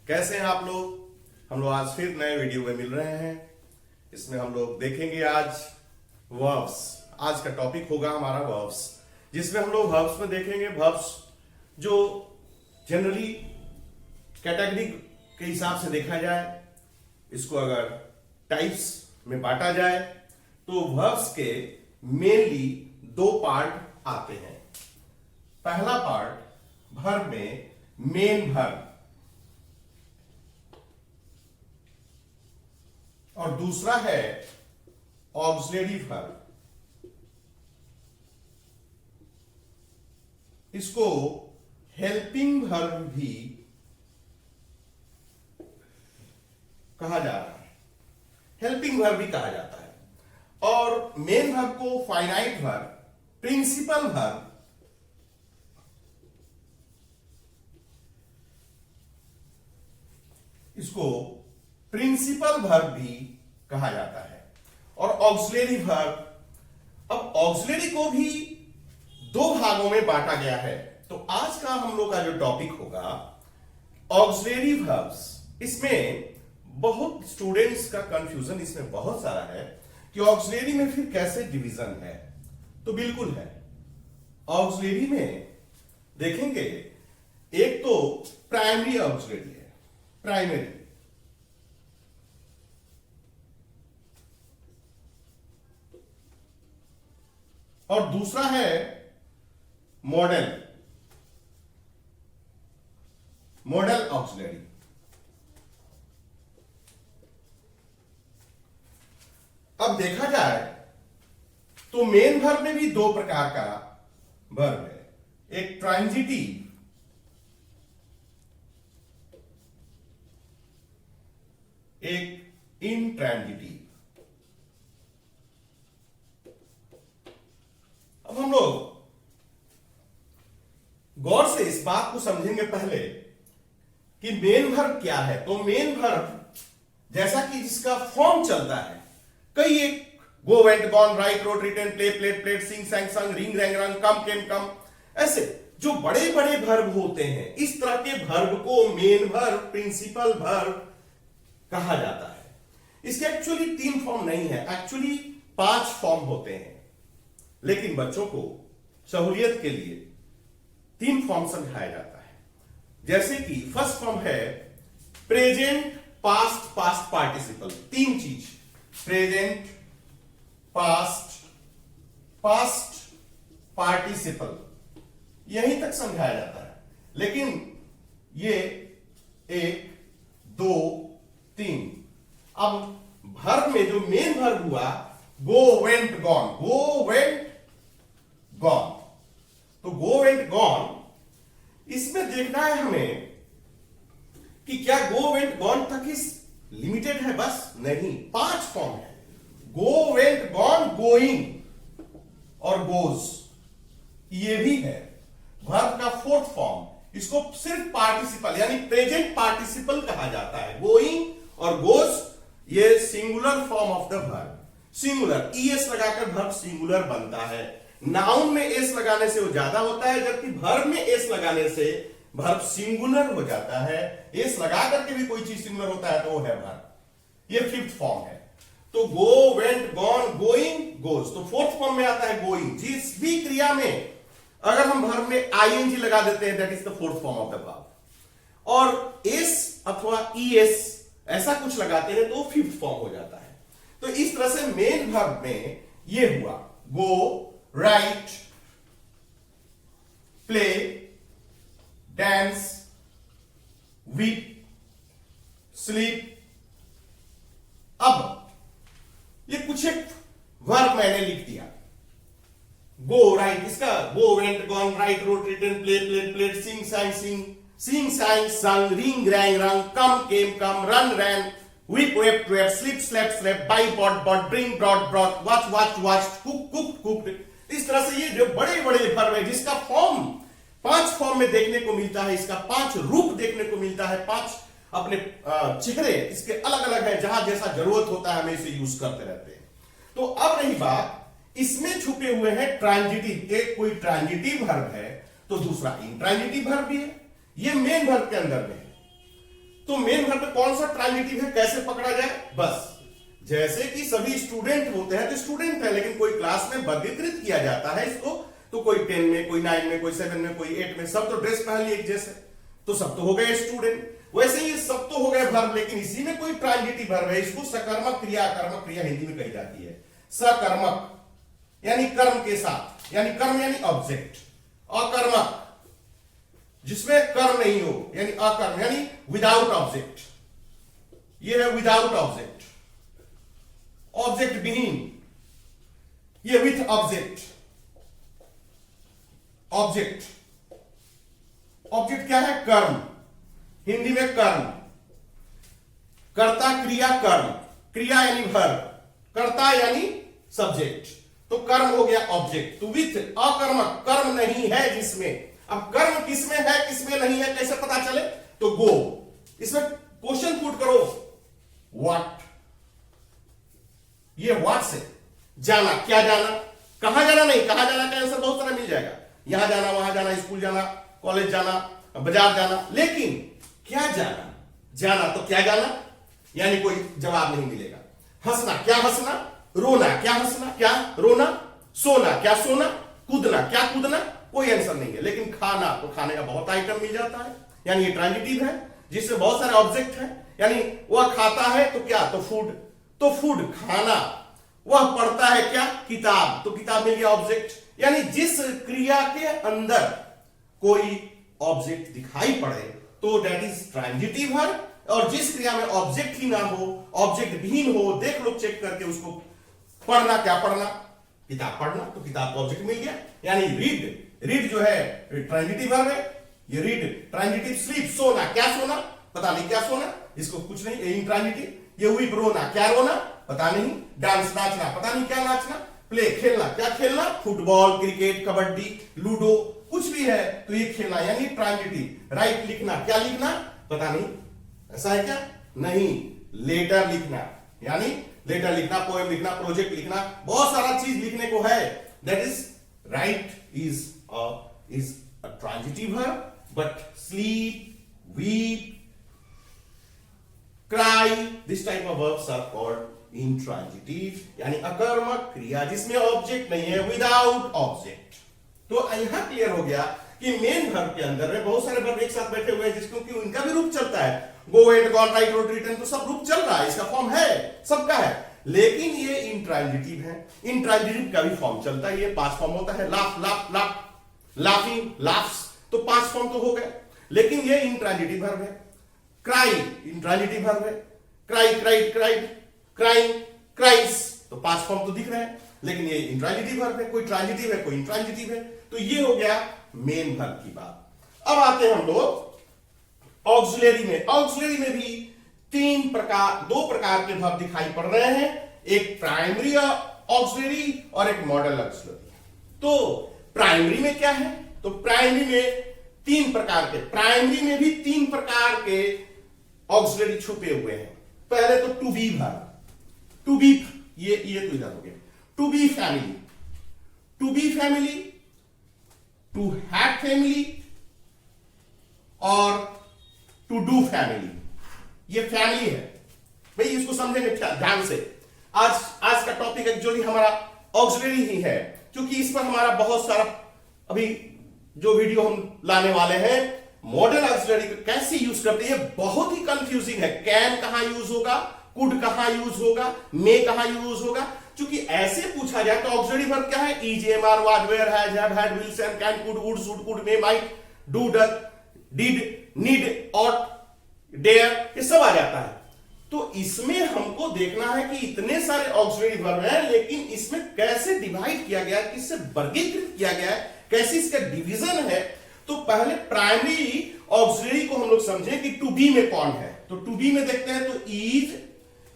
कैसे हैं आप लोग। हम लोग आज फिर नए वीडियो में मिल रहे हैं। इसमें हम लोग देखेंगे आज वर्ब्स। आज का टॉपिक होगा हमारा वर्ब्स, जिसमें हम लोग वर्ब्स में देखेंगे वर्ब्स जो जनरली कैटेगरी के हिसाब से देखा जाए, इसको अगर टाइप्स में बांटा जाए तो वर्ब्स के मेनली दो पार्ट आते हैं। पहला पार्ट वर्ब में मेन वर्ब और दूसरा है ऑक्सिलरी वर्ब। इसको हेल्पिंग वर्ब भी कहा जा रहा है, हेल्पिंग वर्ब भी कहा जाता है। और मेन वर्ब को फाइनाइट वर्ब, प्रिंसिपल वर्ब, इसको प्रिंसिपल वर्ब भी कहा जाता है। और ऑक्सिलरी वर्ब, अब ऑक्सिलरी को भी दो भागों में बांटा गया है। तो आज का हम लोग का जो टॉपिक होगा ऑक्सिलरी वर्ब्स। इसमें बहुत स्टूडेंट्स का कंफ्यूजन इसमें बहुत सारा है कि ऑक्सिलरी में फिर कैसे डिवीजन है। तो बिल्कुल है, ऑक्सिलरी में देखेंगे एक तो प्राइमरी ऑक्सिलरी है, प्राइमरी, और दूसरा है मॉडल, मॉडल ऑक्सिलरी। अब देखा जाए तो मेन वर्ब में भी दो प्रकार का वर्ब है, एक ट्रांजिटिव, एक इंट्रांजिटिव। अब हम लोग गौर से इस बात को समझेंगे पहले कि मेन वर्ब क्या है। तो मेन वर्ब जैसा कि जिसका फॉर्म चलता है, कई एक go went gone write wrote written play played played sing sang sung ring rang rung come came कम, ऐसे जो बड़े बड़े वर्ब होते हैं, इस तरह के वर्ब को मेन वर्ब, प्रिंसिपल वर्ब कहा जाता है। इसके एक्चुअली 3 फॉर्म नहीं है, एक्चुअली 5 फॉर्म होते हैं, लेकिन बच्चों को सहूलियत के लिए 3 फॉर्म समझाया जाता है। जैसे कि फर्स्ट फॉर्म है प्रेजेंट पास्ट पास्ट पार्टिसिपल। 3 चीज, प्रेजेंट, पास्ट, पास्ट पार्टिसिपल, यहीं तक समझाया जाता है। लेकिन ये 1 2 3, अब वर्ब में जो मेन वर्ब हुआ गो वेंट गॉन, गो वेंट गॉन, तो गो वेंट गॉन, इसमें देखना है हमें कि क्या गो वेंट गॉन तक इस लिमिटेड है, बस नहीं, 5 फॉर्म है। गो वेंट गॉन, गोइंग और गोज, ये भी है वर्ब का 4th फॉर्म। इसको सिर्फ पार्टिसिपल यानी प्रेजेंट पार्टिसिपल कहा जाता है। गोइंग और गोज ये singular form of the verb, singular, ES लगाकर वर्ब सिंगुलर बनता है। नाउन में एस लगाने से वो ज्यादा होता है, जबकि वर्ब में एस लगाने से वर्ब सिंगुलर हो जाता है। एस लगा करके भी कोई चीज सिंगुलर होता है तो वो है वर्ब। ये 5th फॉर्म है। तो गो वेंट गॉन गोइंग गोज, तो 4th फॉर्म में आता है गोइंग। जिस भी क्रिया में अगर हम वर्ब में आईएनजी लगा देते हैं, that is the 4th form of the verb. और एस अथवा ईएस ऐसा कुछ लगाते हैं तो 5th फॉर्म हो जाता है। तो इस तरह से मेन वर्ब में ये हुआ go, write, play, dance, weep, sleep. अब ये कुछ एक वर्ब मैंने लिख दिया, गो राइट, इसका go went gone write wrote written play played played sing sang sing sing sang sung ring rang rung come came come run ran weep wept wept sleep slept slept buy bought bought drink brought brought watch watch watch cook cook cook. इस तरह से ये जो बड़े बड़े verb है, जिसका form 5 form में देखने को मिलता है, इसका 5 रूप देखने को मिलता है, 5 अपने चेहरे इसके अलग अलग है, जहां जैसा जरूरत होता है हमें इसे यूज करते रहते हैं। तो अब रही बात, इसमें छुपे हुए हैं ट्रांजिटिव। एक कोई ट्रांजिटिव वर्ब है तो दूसरा इंट्रांजिटिव वर्ब भी है, ये मेन वर्ब के अंदर में है। तो मेन वर्ब में कौन सा ट्रांजिटिव है, कैसे पकड़ा जाए? बस जैसे कि सभी स्टूडेंट होते हैं तो स्टूडेंट है, लेकिन कोई क्लास में वर्गीकृत किया जाता है इसको, तो कोई 10 में, कोई 9 में, कोई 7 में, कोई 8 में, सब तो ड्रेस पहन ली एक जैसे, तो सब तो हो गए स्टूडेंट। वैसे ही सब तो हो गए वर्ब, लेकिन इसी में कोई ट्रांजिटिव वर्ब है, इसको सकर्मक क्रिया, कर्मक क्रिया हिंदी में कही जाती है। सकर्मक यानी कर्म के साथ, यानी कर्म यानी ऑब्जेक्ट। अकर्मक जिसमें कर्म नहीं हो, यानी अकर्म यानी विदाउट ऑब्जेक्ट, ये है विदाउट ऑब्जेक्ट। ऑब्जेक्ट विहीन, ये विथ ऑब्जेक्ट। ऑब्जेक्ट, ऑब्जेक्ट क्या है? कर्म, हिंदी में कर्म। कर्ता क्रिया कर्म, क्रिया यानी वर्ब, कर्ता यानी सब्जेक्ट, तो कर्म हो गया ऑब्जेक्ट। तो विथ अकर्मक, कर्म नहीं है जिसमें। अब कर्म किसमें है किसमें नहीं है कैसे पता चले? तो गो, इसमें क्वेश्चन पुट करो, व्हाट। ये व्हाट से जाना, क्या जाना, कहां जाना नहीं, कहां जाना का आंसर बहुत सारा मिल जाएगा, यहां जाना, वहां जाना, स्कूल जाना, कॉलेज जाना, बाजार जाना, लेकिन क्या जाना? जाना तो क्या जाना, यानी कोई जवाब नहीं मिलेगा। हंसना, क्या हंसना? रोना, क्या हंसना, क्या रोना? सोना, क्या सोना? कूदना, क्या कूदना? कोई आंसर नहीं है। लेकिन खाना, तो खाने का बहुत आइटम मिल जाता है, यानी ये ट्रांजिटिव है जिसमें बहुत सारे ऑब्जेक्ट हैं, यानी वह खाता है तो क्या? तो फूड, तो फूड खाना। वह पढ़ता है क्या? किताब, तो किताब मिल गया ऑब्जेक्ट। यानी जिस क्रिया के अंदर कोई ऑब्जेक्ट दिखाई पड़े तो दैट इज ट्रांजिटिव वर्ब, और जिस क्रिया में ऑब्जेक्ट ही ना हो, ऑब्जेक्ट विहीन हो, देख लो चेक करके उसको। पढ़ना, क्या पढ़ना? किताब पढ़ना, तो किताब का ऑब्जेक्ट मिल गया। यानी रीड, रीड जो है ट्रांजिटिव वर्ब है, ये रीड ट्रांजिटिव। स्लीप, सोना, क्या सोना? पता नहीं क्या सोना, इसको कुछ नहीं, ये इंट्रांजिटिव। ये वीप, रोना, क्या रोना? पता नहीं। डांस, नाचना, पता नहीं क्या नाचना। प्ले, खेलना, क्या खेलना? फुटबॉल, क्रिकेट, कबड्डी, लूडो, कुछ भी है तो ये खेलना, यानी ट्रांजिटिव। राइट, लिखना, क्या लिखना? पता नहीं, ऐसा है क्या? नहीं। लेटर लिखना, यानी लेटर लिखना, पोएम लिखना, प्रोजेक्ट लिखना, बहुत सारा चीज लिखने को है, that is right is a transitive verb, but sleep, weep, cry, this type of verbs are called intransitive, यानी अकर्मक क्रिया जिसमें ऑब्जेक्ट नहीं है, विदाउट ऑब्जेक्ट। तो यहां क्लियर हो गया कि मेन वर्ब के अंदर में बहुत सारे वर्ब एक साथ बैठे हुए हैं, जिसको कि उनका भी रूप चलता है। Go, went, gone, write, wrote, written, तो सब रूप चल रहा है, इसका फॉर्म है, सबका है। लेकिन ये इंट्रांजिटिव है, इंट्रांजिटिव का भी फॉर्म चलता है, ये 5 फॉर्म होता है। Laugh, laugh, laugh, laughing, laughs, तो 5 फॉर्म तो हो गए। लेकिन ये इंट्रांजिटिव वर्ब है। क्राई इंट्रांजिटिव वर्ब है, cry, cried, cried, crying, cries, तो 5 फॉर्म तो दिख रहे हैं, लेकिन ये इंट्रांजिटिव वर्ब है, कोई ट्रांजिटिव है, कोई इंट्रांजिटिव है। तो ये हो गया मेन वर्ब की बात। अब आते हैं हम लोग ऑक्सिलरी में। ऑक्सिलरी में भी 2 प्रकार के वर्ब दिखाई पड़ रहे हैं, एक प्राइमरी ऑक्सिलरी और एक मॉडल ऑक्सिलरी। तो प्राइमरी में क्या है? तो प्राइमरी में 3 प्रकार के, प्राइमरी में भी 3 प्रकार के ऑक्सिलरी छुपे हुए हैं। पहले तो to be verb, to be, ये तो इधर हो गया। To be family, to be family, to have family और टू डू फैमिली, ये फैमिली है भाई, इसको समझेंगे ध्यान से। आज का टॉपिक एक्चुअली हमारा ऑक्सिलरी ही है, क्योंकि इस पर हमारा बहुत सारा अभी जो वीडियो हम लाने वाले हैं, मॉडल ऑक्सिलरी को कैसे यूज करते हैं, ये बहुत ही कंफ्यूजिंग है। कैन कहां यूज होगा, कुड कहां यूज होगा, मे कहां यूज होगा, क्योंकि ऐसे पूछा जाए तो ऑक्सिलरी वर्ब क्या है? Is, am, are, was, were, has, have, had, will, shall, can, could, would, should, could, may, might, do, does, did, need, ought, dare, ये सब आ जाता है। तो इसमें हमको देखना है कि इतने सारे ऑक्सिलरी वर्ब हैं, लेकिन इसमें कैसे डिवाइड किया गया है, किससे वर्गीकृत किया गया है, कैसे इसका डिवीजन है। तो पहले प्राइमरी ऑक्सिलरी को हम लोग समझे कि टू बी में कौन है। तो टू बी में देखते हैं, तो is,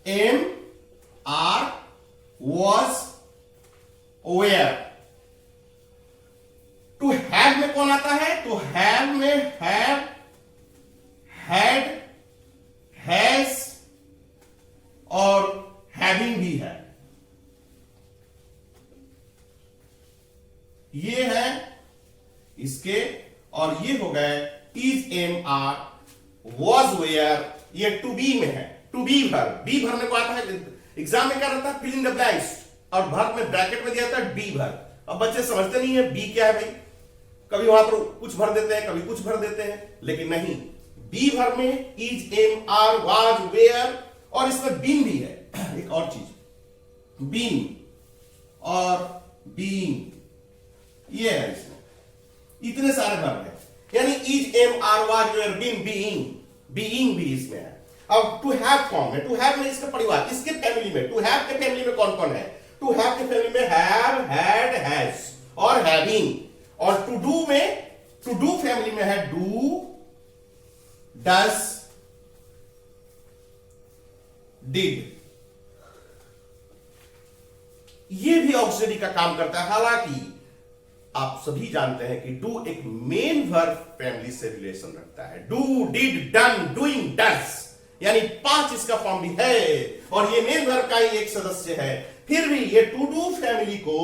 am, are, was, where। To have में कौन आता है? तो हैव में हैव, हैड, हैज और हैविंग भी है। ये है इसके, और ये हो गए is, am, are, was, where ये टू बी में है, टू बी वर्ब। बी भरने को आता है, एग्जाम में क्या रहता है, फिल इन द ब्लैंक्स, और वर्ब में ब्रैकेट में दिया था बी वर्ब। अब बच्चे समझते नहीं है बी क्या है भाई, कभी वहां पर कुछ भर देते हैं, कभी कुछ भर देते हैं, लेकिन नहीं, बी वर्ब में is, am, are, was, were, और इसमें बीन भी है। एक और चीज, बीन और बीइंग, ये है इसमें, इतने सारे वर्ब है, यानी is, am, are, was, were, been, being, being भी इसमें है। अब टू हैव फॉर्म में, टू हैव में इसका परिवार, इसके फैमिली में, टू हैव के फैमिली में कौन कौन है, टू हैव के फैमिली में हैव, हैड, हैज और हैविंग, और टू डू में, टू डू फैमिली में है डू, डज, डिड। ये भी ऑक्सिलरी का काम करता है। हालांकि आप सभी जानते हैं कि डू एक मेन वर्ब फैमिली से रिलेशन रखता है, do, did, done, doing, does, यानी 5 इसका फॉर्म भी है, और ये मेन वर्ब का ही एक सदस्य है। फिर भी ये टू डू फैमिली को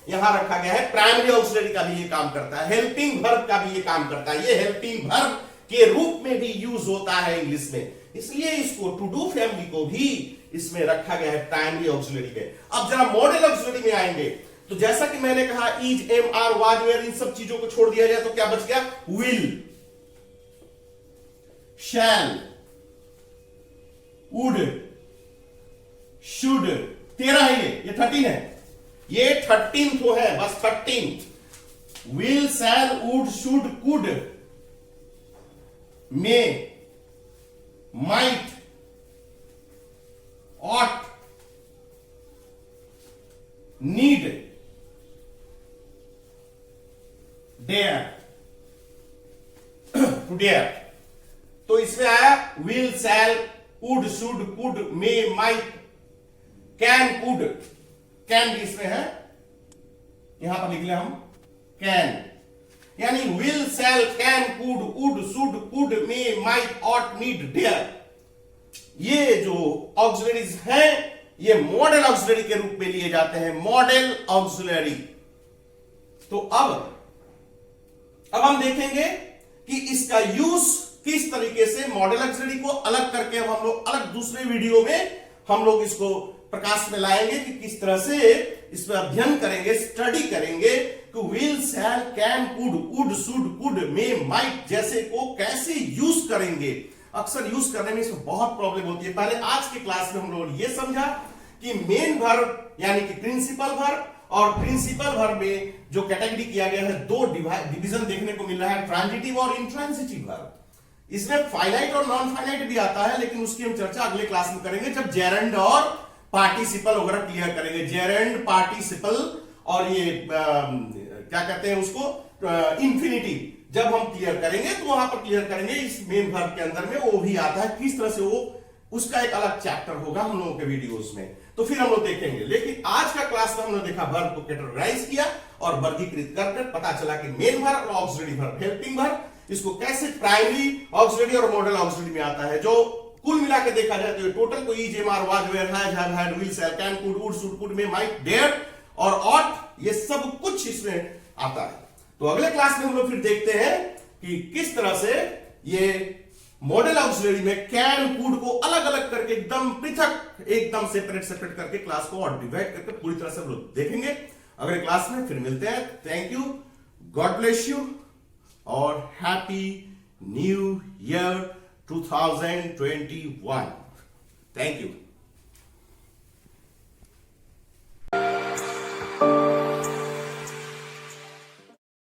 यहां रखा गया है। प्राइमरी ऑक्सिलरी का भी ये काम करता है, हेल्पिंग वर्ब का भी ये काम करता है, ये हेल्पिंग वर्ब के रूप में भी यूज होता है इंग्लिश में, इसलिए इसको टू डू फैमिली को भी इसमें रखा गया है प्राइमरी ऑक्सिलरी में। अब जरा मॉडल ऑक्सिलरी में आएंगे, तो जैसा कि मैंने कहा is, am, are, was, were, इन सब चीजों को छोड़ दिया जाए तो क्या बच गया, विल, शैल, वुड, शुड। 13 है ये 13 है, ये 13 तो है, बस 13। Will, shall, would, should, could, may, might, ought, need, dare, to dare। तो इसमें आया will, shall, would, should, could, may, might, can, could, can भी इसमें है, यहां पर लिख लिया हम can, यानी will, shall, can, could, would, should, could, may, might, ought, need, dare। ये जो ऑक्सिलरीज हैं ये मॉडल ऑक्सिलरी के रूप में लिए जाते हैं, मॉडल ऑक्सिलरी। तो अब हम देखेंगे कि इसका यूज किस तरीके से, मॉडल ऑक्सिलरी को अलग करके अब हम लोग अलग दूसरे वीडियो में हम लोग इसको प्रकाश में लाएंगे कि किस तरह से इस पर अध्ययन करेंगे, स्टडी करेंगे कि will, shall, can, could, would, should, could, may, might जैसे को कैसे यूज करेंगे। अक्सर यूज करने में इसमें बहुत प्रॉब्लम होती है। पहले आज के क्लास में हम लोगों ने यह समझा कि मेन वर्ब यानी कि प्रिंसिपल वर्ब, और प्रिंसिपल वर्ब में जो कैटेगरी किया गया है, 2 डिवीजन देखने को मिल रहा है, ट्रांजिटिव और इंट्रांजिटिव वर्ब। इसमें फाइनाइट और नॉन फाइनाइट भी आता है, लेकिन उसकी हम चर्चा अगले क्लास में करेंगे जब जेरेंड और पार्टिसिपल वगैरह क्लियर करेंगे। जेरेंड, पार्टिसिपल और ये क्या कहते हैं उसको, इंफिनिटिव, जब हम क्लियर करेंगे तो वहां पर क्लियर करेंगे। इस मेन वर्ब के अंदर में वो भी आता है, किस तरह से वो, उसका एक अलग चैप्टर होगा हम लोगों के वीडियोस में, तो फिर हम लोग देखेंगे। लेकिन आज का क्लास में हमने देखा वर्ब को कैटेगराइज किया और वर्गीकृत करके पता चला कि मेन वर्ब और ऑक्सिलरी वर्ब, हेल्पिंग वर्ब, इसको कैसे प्राइमरी ऑक्सिलरी और मॉडल ऑक्सिलरी में आता है। जो कुल मिला के देखा जाए तो टोटल को is, am, are, was, were, has, have, had, will, shall, can, could, would, should, could, may, might, dare और ऑट, ये सब कुछ इसमें आता है। तो अगले क्लास में हम लोग फिर देखते हैं कि किस तरह से ये मॉडल ऑक्सिलरी में कैन, कुड को अलग अलग करके एकदम पृथक, एकदम सेपरेट करके क्लास को और डिवाइड करके पूरी तरह से हम लोग देखेंगे। अगले क्लास में फिर मिलते हैं। Thank you, God bless you और happy new year 2021। Thank you.